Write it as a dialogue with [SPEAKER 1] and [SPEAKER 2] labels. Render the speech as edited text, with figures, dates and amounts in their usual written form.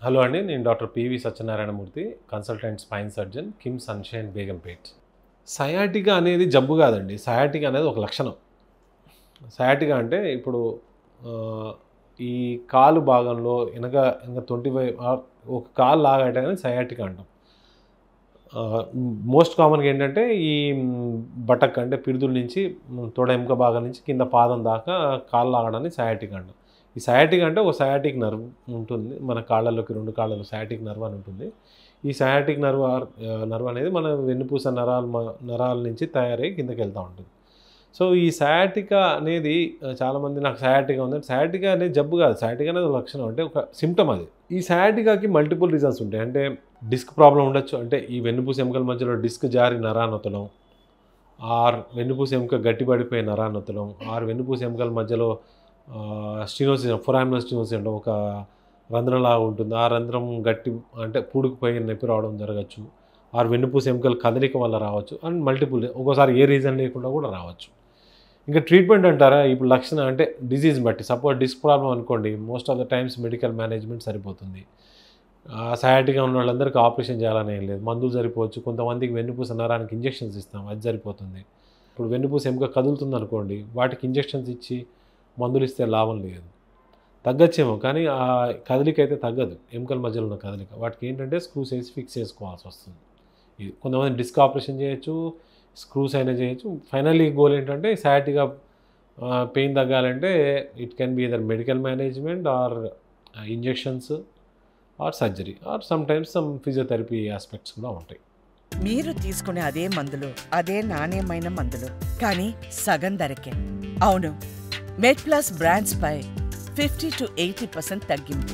[SPEAKER 1] Hello అండి. నేను doctor PV Satyanarayana Murthy, consultant spine surgeon, KIMS sunshine Begumpet. Sciatica అనేది జబ్బు కాదండి. సయాటికా అనేది ఒక లక్షణం. సయాటికా అంటే ఇప్పుడు ఆహ్, ఈ కాలు భాగంలో ఎనక తొంటి ఒక కాలు లాగటాన్ని సయాటికా అంటాం. మోస్ట్ కామన్‌గా ఏంటంటే ఈ బటక్ అంటే పిరుదుల నుంచి తొడ ఎముక భాగం నుంచి కింద పాదం దాకా కాలు లాగడాన్ని సయాటికా అంటాం. ఈ సయాటికా అంటే ఒక సయాటిక్ నర్వ్ ఉంటుంది. మన కాళ్ళలోకి 2 కాళ్ళలో సయాటిక్ నర్వ్ అని ఉంటుంది. ఈ సయాటిక్ నర్వ్ అనేది మన వెన్నుపూస నరాల నుంచి తయారై కిందకెళ్తా ఉంటుంది. సో, ఈ సయాటికా అనేది చాలామంది నాకు సయాటికా ఉందంటే, సయాటికా అనేది జబ్బు కాదు. సయాటికా అనేది ఒక లక్షణం. అంటే ఒక సింప్టమ్ అది. ఈ సయాటికాకి మల్టిపుల్ రీజన్స్ ఉంటాయి. అంటే డిస్క్ ప్రాబ్లమ్ ఉండొచ్చు. అంటే ఈ వెన్నుపూస ఎముకల మధ్యలో డిస్క్ జారి నరానొత్తడం, వెన్నుపూస ఎముక గట్టిపడిపోయి నరానొత్తడం, వెన్నుపూస ఎముకల మధ్యలో స్టినోసిస్ ఫొరామినల్ స్టినోసిస్ అంటే ఒక రంధ్రంలాగా ఉంటుంది. ఆ రంధ్రం అంటే పూడుకుపోయి నొప్పి రావడం జరగచ్చు. వెన్నుపూస ఎముకల కదలిక వల్ల రావచ్చు. అండ్ మల్టిపుల్ ఒక్కోసారి ఏ రీజన్ లేకుండా కూడా రావచ్చు. ఇంకా ట్రీట్మెంట్ అంటారా? ఇప్పుడు లక్షణం అంటే డిసీజ్‌ని బట్టి. సపోజ్ డిస్క్ ప్రాబ్లమ్ అనుకోండి, most of the times medical management సరిపోతుంది. సయాటికా ఉన్న వాళ్ళందరికీ ఆపరేషన్ చేయాలని ఏం లేదు. మందులు సరిపోవచ్చు. కొంతమందికి వెన్నుపూస నరానికి ఇంజెక్షన్స్ ఇస్తాం. అది సరిపోతుంది. ఇప్పుడు వెన్నుపూస ఎముక కదులుతుందనుకోండి, వాటికి ఇంజెక్షన్స్ ఇచ్చి మందులు ఇస్తే లాభం లేదు. తగ్గచ్చేమో కానీ ఆ కదలిక అయితే తగ్గదు. ఎముకల మధ్యలో ఉన్న కదలిక. వాటికి ఏంటంటే స్క్రూస్ ఏసి ఫిక్స్ చేసుకోవాల్సొస్తుంది. ఇది కొంతమంది డిస్క్ ఆపరేషన్ చేయొచ్చు. స్క్రూస్ అయినా చేయొచ్చు. ఫైనల్లీ గోల్ ఏంటంటే సయాటికా పెయిన్ తగ్గాలంటే it can be either medical management injections surgery sometimes some physiotherapy aspects కూడా ఉంటాయి.
[SPEAKER 2] మీరు తీసుకునే అదే మందులు, అదే నాణ్యమైన మందులు, కానీ సగం ధరకే. అవును, మెడ్ ప్లస్ బ్రాండ్స్ పై 50 to 80% తగ్గింపు.